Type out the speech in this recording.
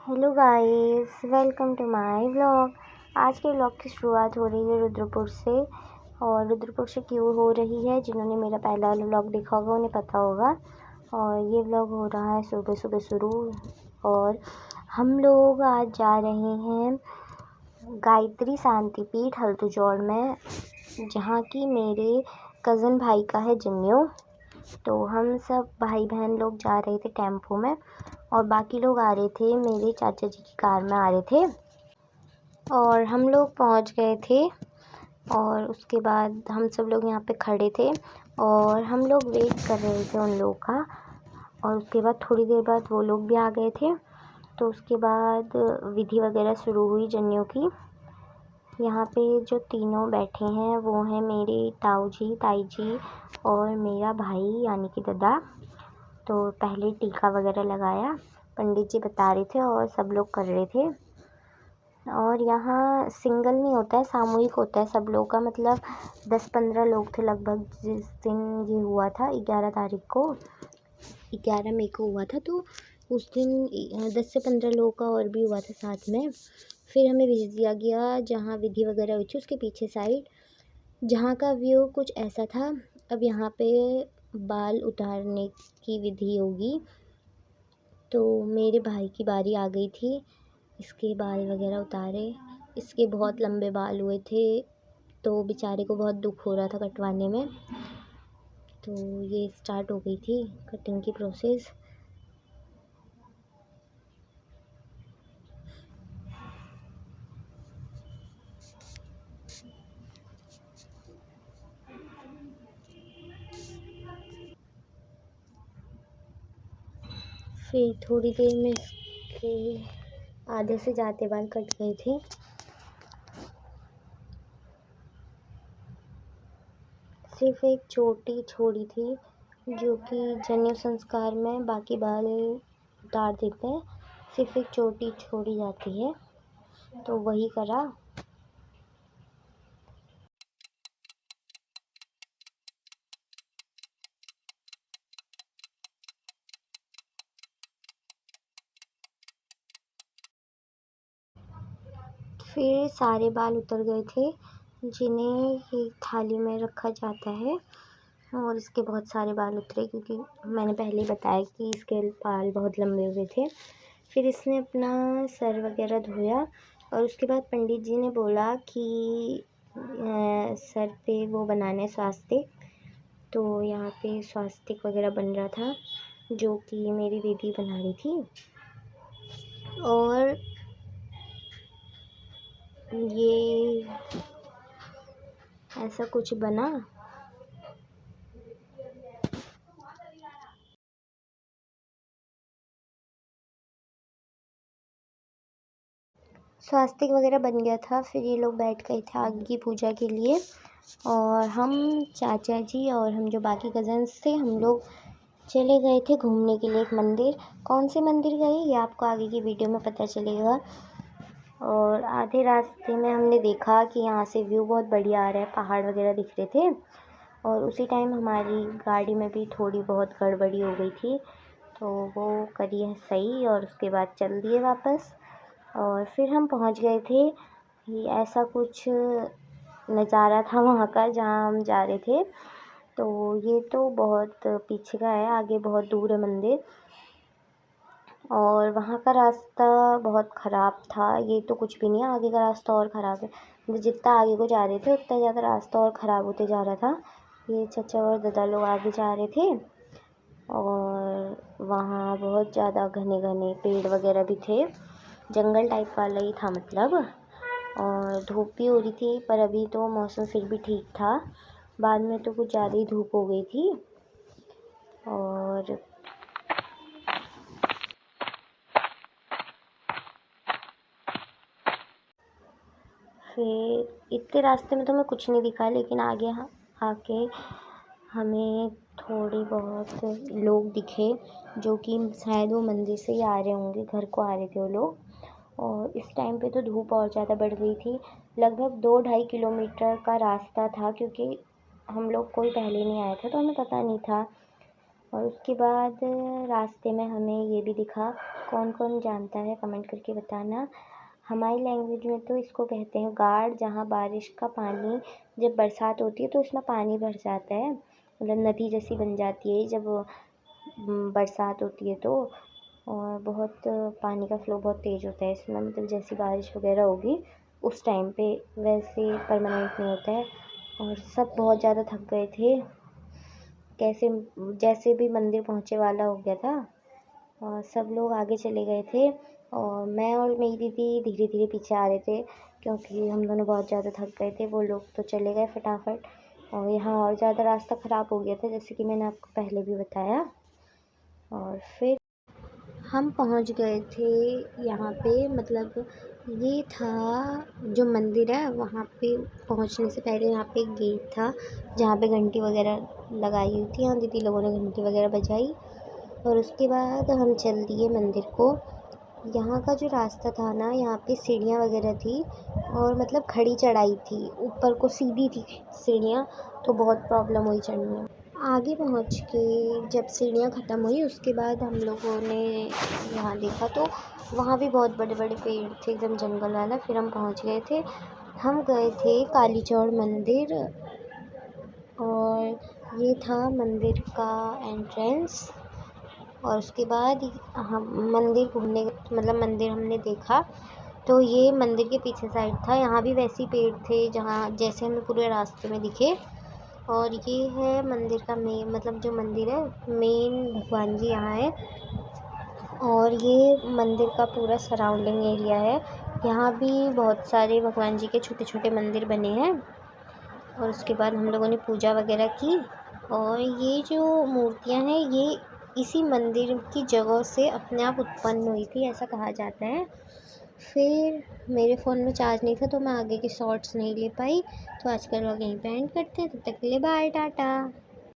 Hello guys, welcome to my vlog. आज के vlog की शुरुआत हो रही है रुद्रपुर से। और रुद्रपुर से क्यों हो रही है, जिन्होंने मेरा पहला वाला व्लॉग देखा होगा उन्हें पता होगा। और ये व्लॉग हो रहा है सुबह सुबह शुरू। और हम लोग आज जा रहे हैं गायत्री शांतिपीठ हल्दूजौड़ में, जहाँ की मेरे कज़न भाई का है जनेऊ। तो हम सब भाई बहन लोग जा रहे थे टेम्पो में, और बाकी लोग आ रहे थे मेरे चाचा जी की कार में आ रहे थे। और हम लोग पहुंच गए थे, और उसके बाद हम सब लोग यहाँ पे खड़े थे और हम लोग वेट कर रहे थे उन लोगों का। और उसके बाद थोड़ी देर बाद वो लोग भी आ गए थे। तो उसके बाद विधि वगैरह शुरू हुई जनेऊ की। यहाँ पे जो तीनों बैठे हैं वो हैं मेरे ताऊ जी, ताई जी और मेरा भाई यानी कि दादा। तो पहले टीका वगैरह लगाया, पंडित जी बता रहे थे और सब लोग कर रहे थे। और यहाँ सिंगल नहीं होता है, सामूहिक होता है सब लोग का, मतलब 10-15 लोग थे लगभग। जिस दिन ये हुआ था 11 तारीख को, 11 मई को हुआ था, तो उस दिन 10 से 15 लोगों का और भी हुआ था साथ में। फिर हमें भेज दिया गया जहाँ विधि वगैरह हुई थी उसके पीछे साइड, जहाँ का व्यू कुछ ऐसा था। अब यहाँ पे बाल उतारने की विधि होगी। तो मेरे भाई की बारी आ गई थी, इसके बाल वगैरह उतारे। इसके बहुत लंबे बाल हुए थे, तो बेचारे को बहुत दुख हो रहा था कटवाने में। तो ये स्टार्ट हो गई थी कटिंग की प्रोसेस। फिर थोड़ी देर में इसके आधे से ज़्यादा बाल कट गए थे। सिर्फ एक चोटी छोड़ी थी, जो कि जनेऊ संस्कार में बाकी बाल उतार देते हैं, सिर्फ एक चोटी छोड़ी जाती है, तो वही करा। फिर सारे बाल उतर गए थे, जिन्हें एक थाली में रखा जाता है। और इसके बहुत सारे बाल उतरे, क्योंकि मैंने पहले ही बताया कि इसके बाल बहुत लंबे हुए थे। फिर इसने अपना सर वगैरह धोया, और उसके बाद पंडित जी ने बोला कि सर पे वो बनाना है स्वास्तिक। तो यहाँ पे स्वास्तिक वगैरह बन रहा था, जो कि मेरी दीदी बना रही थी। और ये ऐसा कुछ बना। स्वास्तिक वगैरह बन गया था। फिर ये लोग बैठ गए थे आगे की पूजा के लिए, और हम चाचा जी और हम जो बाकी कज़न्स थे हम लोग चले गए थे घूमने के लिए एक मंदिर। कौन से मंदिर गए ये आपको आगे की वीडियो में पता चलेगा। और आधे रास्ते में हमने देखा कि यहाँ से व्यू बहुत बढ़िया आ रहा है, पहाड़ वगैरह दिख रहे थे। और उसी टाइम हमारी गाड़ी में भी थोड़ी बहुत गड़बड़ी हो गई थी, तो वो करी है सही, और उसके बाद चल दिए वापस। और फिर हम पहुंच गए थे। ये ऐसा कुछ नज़ारा था वहाँ का जहाँ हम जा रहे थे। तो ये तो बहुत पीछे का है, आगे बहुत दूर है मंदिर। और वहाँ का रास्ता बहुत ख़राब था, ये तो कुछ भी नहीं है, आगे का रास्ता और ख़राब है। मतलब जितना आगे को जा रहे थे उतना ज़्यादा रास्ता और ख़राब होते जा रहा था। ये चाचा और दादा लोग आगे जा रहे थे, और वहाँ बहुत ज़्यादा घने घने पेड़ वगैरह भी थे, जंगल टाइप वाला ही था मतलब। और धूप भी हो रही थी, पर अभी तो मौसम फिर भी ठीक था। बाद में तो कुछ ज़्यादा ही धूप हो गई थी। और फिर इतने रास्ते में तो हमें कुछ नहीं दिखा, लेकिन आगे आके हमें थोड़े बहुत लोग दिखे, जो कि शायद वो मंदिर से ही आ रहे होंगे, घर को आ रहे थे वो लोग। और इस टाइम पे तो धूप और ज़्यादा बढ़ गई थी। लगभग 2-2.5 किलोमीटर का रास्ता था, क्योंकि हम लोग कोई पहले नहीं आया था तो हमें पता नहीं था। और उसके बाद रास्ते में हमें ये भी दिखा, कौन कौन जानता है कमेंट करके बताना। हमारी लैंग्वेज में तो इसको कहते हैं गाड़, जहाँ बारिश का पानी जब बरसात होती है तो उसमें पानी भर जाता है, मतलब नदी जैसी बन जाती है जब बरसात होती है तो। और बहुत पानी का फ्लो बहुत तेज़ होता है इसमें, मतलब जैसी बारिश वगैरह होगी उस टाइम पे, वैसे परमानेंट नहीं होता है। और सब बहुत ज़्यादा थक गए थे, कैसे जैसे भी मंदिर पहुँचे वाला हो गया था और सब लोग आगे चले गए थे और मैं और मेरी दीदी धीरे धीरे पीछे आ रहे थे, क्योंकि हम दोनों बहुत ज़्यादा थक गए थे। वो लोग तो चले गए फटाफट और यहाँ और ज़्यादा रास्ता ख़राब हो गया था, जैसे कि मैंने आपको पहले भी बताया। और फिर हम पहुंच गए थे यहाँ पे, मतलब ये था जो मंदिर है वहाँ पे पहुँचने से पहले यहाँ पे एक गेट था जहाँ पे घंटी वगैरह लगाई हुई थी। यहाँ दीदी लोगों ने घंटी वगैरह बजाई और उसके बाद हम चल दिए मंदिर को। यहाँ का जो रास्ता था ना, यहाँ पे सीढ़ियाँ वगैरह थी और मतलब खड़ी चढ़ाई थी, ऊपर को सीधी थी सीढ़ियाँ, तो बहुत प्रॉब्लम हुई चढ़ने में। आगे पहुँच के जब सीढ़ियाँ ख़त्म हुई उसके बाद हम लोगों ने यहाँ देखा तो वहाँ भी बहुत बड़े बड़े पेड़ थे, एकदम जंगल वाला। फिर हम पहुँच गए थे, हम गए थे काली चौड़ मंदिर और ये था मंदिर का एंट्रेंस। और उसके बाद हम मंदिर घूमने, मतलब मंदिर हमने देखा तो ये मंदिर के पीछे साइड था, यहाँ भी वैसे ही पेड़ थे जहाँ जैसे हमें पूरे रास्ते में दिखे। और ये है मंदिर का मेन, मतलब जो मंदिर है मेन भगवान जी यहाँ है। और ये मंदिर का पूरा सराउंडिंग एरिया है, यहाँ भी बहुत सारे भगवान जी के छोटे छोटे मंदिर बने हैं। और उसके बाद हम लोगों ने पूजा वगैरह की। और ये जो मूर्तियाँ हैं ये इसी मंदिर की जगह से अपने आप उत्पन्न हुई थी, ऐसा कहा जाता है। फिर मेरे फ़ोन में चार्ज नहीं था तो मैं आगे के शॉर्ट्स नहीं ले पाई, तो आज का व्लॉग यहीं पे एंड करते हैं। तब तक के लिए बाय, टाटा।